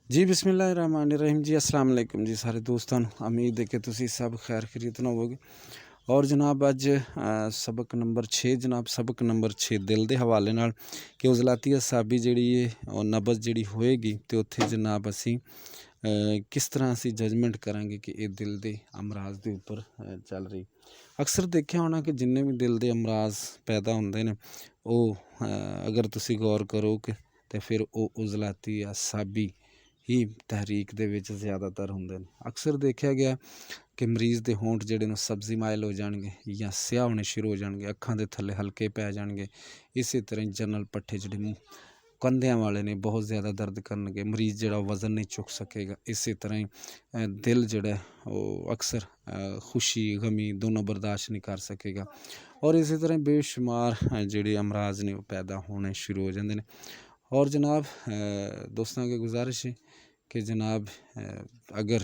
जी बिस्मिल्लाहिर्रहमानिर्रहीम जी अस्सलाम वालेकुम जी सारे दोस्तों ਨੂੰ उम्मीद है कि तुसी सब खैर खैरियत ਨਾਲ ਹੋਵੋਗੇ। और जनाब अज सबक नंबर 6 जनाब सबक नंबर 6 दिल के हवाले नाल कि उजलाती असाबी जिहड़ी है और नबज़ जिहड़ी होएगी तो उत्थे जनाब असी किस तरह असी जजमेंट करांगे कि ये दिल के अमराज के उपर चल रही। अक्सर देखा होना कि जिन्ने भी दिल के अमराज पैदा होंदे ने वो अगर तुसी गौर करो कि तो फिर वो उजलाती असाबी ही तहरीक दे विच ज़्यादातर होंदे ने। अक्सर देखा गया कि मरीज़ के होंठ जिहड़े ने सब्जी माइल हो जाएंगे या स्याह होने शुरू हो जाएंगे, अखां दे थल्ले हल्के पै जाएंगे। इस तरह जनरल पट्ठे जिहड़े कंधियां वाले ने बहुत ज़्यादा दर्द करनगे, मरीज़ जिहड़ा वज़न नहीं चुक सकेगा। इस तरह ही दिल जिहड़ा वो अक्सर खुशी गमी दोनों बर्दाश्त नहीं कर सकेगा और इस तरह बेशुमार जिहड़े अमराज ने वो पैदा होने शुरू हो जाते हैं। और जनाब दोस्तों की गुजारिश है कि जनाब अगर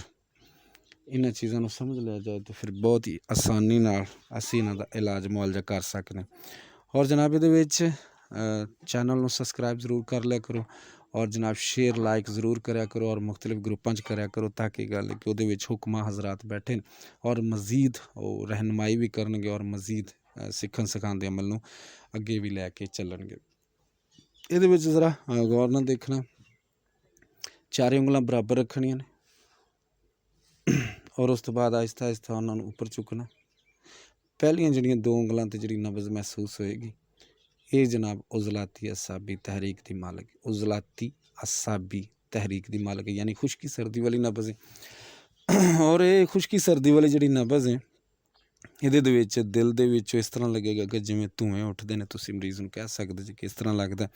इन्हां चीज़ों को समझ लिया जाए तो फिर बहुत ही आसानी नाल असी इन्हां दा इलाज मुआलजा कर सकते। और जनाब ये चैनल में सबसक्राइब जरूर कर लिया करो और जनाब शेयर लाइक ज़रूर कराया करो और मुख्तलिफ ग्रुपों कराया करो ताकि गल कि उहदे विच हुक्मा हज़रात बैठे और मज़ीद रहनुमाई भी करनगे और मज़ीद सिखन सिखाने दे अमल नूं अगे भी लैके चलणगे। इहदे विच ज़रा गौर नाल देखना, चारे उंगलां बराबर रखनियां ने और उस तो बाद आहिस्ता आहिस्ता उन्होंने उपर चुकना। पहलियां जिहड़ियां दो उंगलों ते जिहड़ी नब्ज़ महसूस होएगी ये जनाब उजलाती असाबी तहरीक की मालक, उजलाती असाबी तहरीक की मालक है, यानी खुश्की सर्दी वाली नब्ज़ है। और ये खुश्की सर्दी वाली जिहड़ी नब्ज़ है ਇਹਦੇ ਵਿੱਚ दिल ਦੇ ਵਿੱਚੋਂ इस तरह लगेगा कि जिमें धुएँ उठते हैं। तुसीं मरीज़ नूं कह सकदे जी कि इस तरह लगता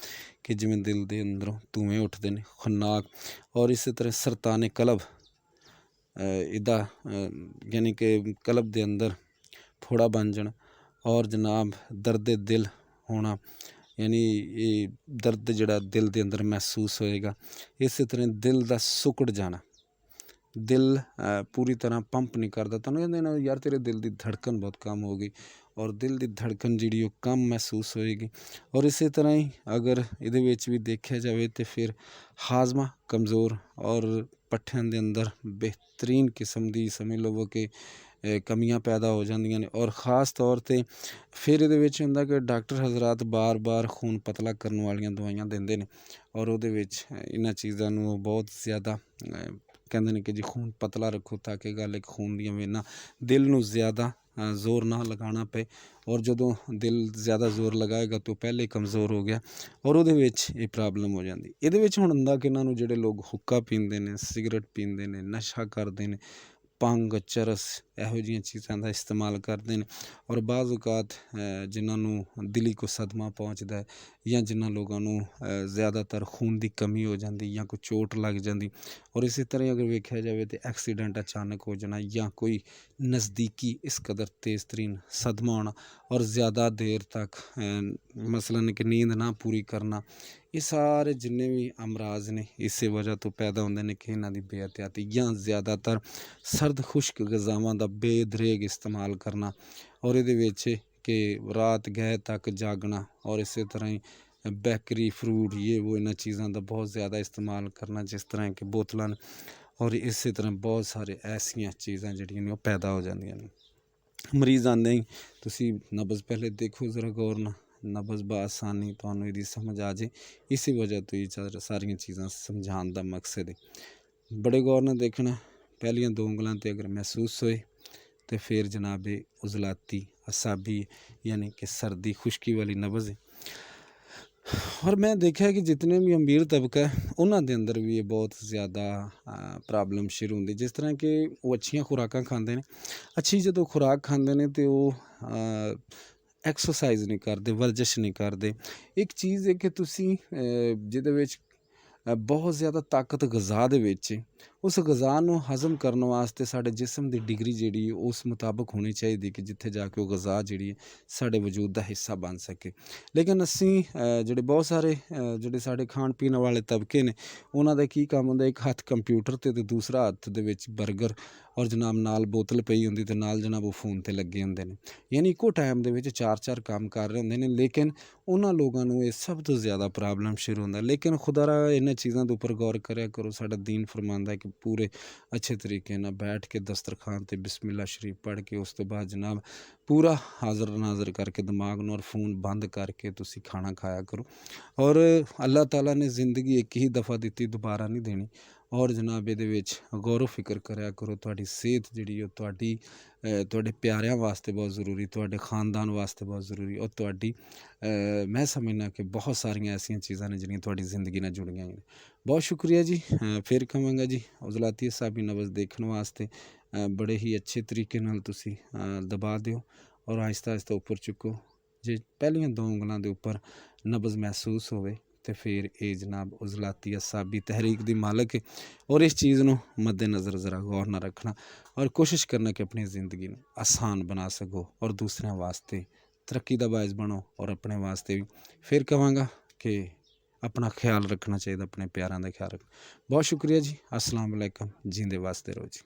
कि जिमें दिल के अंदरों धुएँ उठते हैं खन्नाक। और इस तरह सरताने कलब इदा यानी कि कलब के अंदर फोड़ा बन जाना और जनाब दर्द दिल होना, यानी ये दर्द जिहड़ा दिल के अंदर महसूस होएगा। इस तरह दिल का सुकड़ जाना, दिल पूरी तरह पंप नहीं करता। तुहानूं कहंदे ना यार तेरे दिल की धड़कन बहुत कम हो गई और दिल की धड़कन जिहड़ी वो कम महसूस होएगी। और इस तरह ही अगर इहदे विच भी देखा जाए तो फिर हाजमा कमज़ोर और पट्ठियां दे अंदर बेहतरीन किस्म की समझ लवो कि कमियां पैदा हो जांदियां ने। और ख़ास तौर पर फिर इहदे विच हुंदा कि डॉक्टर हज़रात बार बार खून पतला करने वालियां दवाइयां दिंदे ने और उहदे विच इन्हां चीज़ां नूं बहुत ज़्यादा कहते हैं कि जी खून पतला रखो ताकि गल एक खून दी वेना दिल नूं ज़्यादा जोर ना लगाना पे। और जदों दिल ज़्यादा जोर लगाएगा तो पहले कमज़ोर हो गया और उहदे विच ये प्रॉब्लम हो जाती। इहदे विच हुण हुंदा कि इन्हां नूं जिहड़े लोग हुक्का पींदे ने, सिगरट पींदे ने, नशा करदे ने, भंग चरस इहो जिहियां चीज़ां का इस्तेमाल करते हैं। और बाज़ औकात जिन्होंने दिली को सदमा पहुँचता है या जिन्होंने लोगों को ज़्यादातर खून की कमी हो जाती या कोई चोट लग जाती। और इस तरह अगर वेख्या जाए तो एक्सीडेंट अचानक हो जाना या कोई नज़दीकी इस कदर तेज़ तरीन सदमा होना और ज़्यादा देर तक मसलन कि नींद ना पूरी करना, ये सारे जिन्ने भी अमराज ने इस वजह तो पैदा होंदे ने कि इन्हां दी बेहतियाती या ज़्यादातर सर्द खुश्क गज़ावां दा बेदरेग इस्तेमाल करना और इहदे विच कि रात गए तक जागना और इस तरह ही बेकरी फ्रूट ये वो इन्हां चीज़ां का बहुत ज़्यादा इस्तेमाल करना जिस तरह कि बोतलां और इस तरह बहुत सारे ऐसियां चीज़ां जिहड़ियां ने वो पैदा हो जांदियां ने। मरीज़ आंदे ही तुसी नब्ज़ पहले देखो ज़रा गौर नाल, नब्ज़ बआसानी तुहानूं इहदी समझ आ जाए। इसी वजह तो ये सारियां चीज़ां समझाने का मकसद है। बड़े गौर नाल देखना, पहलियां दो उंगलों ते अगर महसूस होए तो फिर जनाब उजलाती असाबी यानी कि सर्दी खुश्की वाली नब्ज़ है। और मैं देखा है कि जितने भी अमीर तबका है उन्होंने अंदर भी ये बहुत ज़्यादा प्रॉब्लम शुरू होंगी। जिस तरह कि वो अच्छियां खुराकां खांदे ने, अच्छी जो खुराक खांदे ने तो वो एक्सरसाइज नहीं करते, वर्जिश नहीं करते। एक चीज़ है कि तुसी जिहदे विच बहुत ज़्यादा ताकत गज़ा दे विच ਉਸ ਗਜ਼ਾ ਨੂੰ ਹਜ਼ਮ ਕਰਨ ਵਾਸਤੇ ਸਾਡੇ ਜਿਸਮ ਦੀ ਡਿਗਰੀ ਜਿਹੜੀ ਉਸ ਮੁਤਾਬਕ ਹੋਣੀ ਚਾਹੀਦੀ ਕਿ ਜਿੱਥੇ ਜਾ ਕੇ ਉਹ ਗਜ਼ਾ ਜਿਹੜੀ ਹੈ ਸਾਡੇ ਵਜੂਦ ਦਾ ਹਿੱਸਾ ਬਣ ਸਕੇ। ਲੇਕਿਨ ਅਸੀਂ ਜਿਹੜੇ ਬਹੁਤ ਸਾਰੇ ਜਿਹੜੇ ਸਾਡੇ ਖਾਣ ਪੀਣ ਵਾਲੇ ਤਬਕੇ ਨੇ, ਉਹਨਾਂ ਦਾ ਕੀ ਕੰਮ ਹੁੰਦਾ, ਇੱਕ ਹੱਥ ਕੰਪਿਊਟਰ 'ਤੇ ਦੂਸਰਾ ਹੱਥ ਦੇ ਵਿੱਚ ਬਰਗਰ ਔਰ ਜਨਾਬ ਨਾਲ ਬੋਤਲ ਪਈ ਹੁੰਦੀ ਅਤੇ ਨਾਲ ਜਨਾਬ ਉਹ ਫੋਨ 'ਤੇ ਲੱਗੇ ਹੁੰਦੇ ਨੇ। ਯਾਨੀ ਇੱਕੋ ਟਾਈਮ ਦੇ ਵਿੱਚ 4-4 ਕੰਮ ਕਰ ਰਹੇ ਹੁੰਦੇ ਨੇ। ਲੇਕਿਨ ਉਹਨਾਂ ਲੋਕਾਂ ਨੂੰ ਇਹ ਸਭ ਤੋਂ ਜ਼ਿਆਦਾ ਪ੍ਰੋਬਲਮ ਸ਼ੁਰੂ ਹੁੰਦਾ। ਲੇਕਿਨ ਖੁਦਾਰਾ ਇਹਨਾਂ ਚੀਜ਼ਾਂ ਦੇ ਉੱਪਰ ਗੌਰ ਕਰਿਆ ਕਰੋ। ਸਾਡਾ ਦੀਨ ਫਰਮਾਉਂਦਾ ਹੈ ਕਿ ਪੂਰੇ ਅੱਛੇ ਤਰੀਕੇ ਨਾਲ ਬੈਠ ਕੇ ਦਸਤਰਖਾਨ 'ਤੇ ਬਿਸਮਿਲ੍ਲਾ ਸ਼ਰੀਫ ਪੜ੍ਹ ਕੇ ਉਸ ਤੋਂ ਬਾਅਦ ਜਨਾਬ ਪੂਰਾ ਹਾਜ਼ਰ ਨਾਜ਼ਰ ਕਰਕੇ ਦਿਮਾਗ ਨੂੰ ਔਰ ਫੋਨ ਬੰਦ ਕਰਕੇ ਤੁਸੀਂ ਖਾਣਾ ਖਾਇਆ ਕਰੋ। ਔਰ ਅੱਲਾਹ ਤਾਲਾ ਨੇ ਜ਼ਿੰਦਗੀ ਇੱਕ ਹੀ ਦਫਾ ਦਿੱਤੀ, ਦੁਬਾਰਾ ਨਹੀਂ ਦੇਣੀ। ਔਰ ਜਨਾਬ ਇਹਦੇ ਵਿੱਚ ਗੌਰ ਫਿਕਰ ਕਰਿਆ ਕਰੋ। ਤੁਹਾਡੀ ਸਿਹਤ ਜਿਹੜੀ ਉਹ ਤੁਹਾਡੇ ਪਿਆਰਿਆਂ ਵਾਸਤੇ ਬਹੁਤ ਜ਼ਰੂਰੀ, ਤੁਹਾਡੇ ਖਾਨਦਾਨ ਵਾਸਤੇ ਬਹੁਤ ਜ਼ਰੂਰੀ। ਔਰ ਤੁਹਾਡੀ ਮੈਂ ਸਮਝਦਾ ਕਿ ਬਹੁਤ ਸਾਰੀਆਂ ਐਸੀਆਂ ਚੀਜ਼ਾਂ ਨੇ ਜਿਹੜੀਆਂ ਤੁਹਾਡੀ ਜ਼ਿੰਦਗੀ ਨਾਲ ਜੁੜੀਆਂ ਹੋਈਆਂ ਨੇ। ਬਹੁਤ ਸ਼ੁਕਰੀਆ ਜੀ। ਫਿਰ ਕਹਾਂਗਾ ਜੀ ਉਜ਼ਲਾਤੀ ਅਸਾਬੀ ਨਬਜ਼ ਦੇਖਣ ਵਾਸਤੇ ਬੜੇ ਹੀ ਅੱਛੇ ਤਰੀਕੇ ਨਾਲ ਤੁਸੀਂ ਦਬਾ ਦਿਓ ਔਰ ਆਹਿਸਤਾ ਆਹਿਸਤਾ ਉੱਪਰ ਚੁੱਕੋ। ਜੇ ਪਹਿਲੀਆਂ 2 ਉਂਗਲਾਂ ਦੇ ਉੱਪਰ ਨਬਜ਼ ਮਹਿਸੂਸ ਹੋਵੇ तो फिर ये जनाब उज़लाती असाबी तहरीक दी मालक है। और इस चीज़ को मद्देनज़र ज़रा गौर ना रखना और कोशिश करना कि अपनी ज़िंदगी आसान बना सको और दूसरों वास्ते तरक्की का बायस बनो और अपने वास्ते भी। फिर कहांगा कि अपना ख्याल रखना चाहिए, अपने प्यारों का ख्याल रखना। बहुत शुक्रिया जी। अस्सलाम वालेकुम। जींदे वास्ते रहो जी।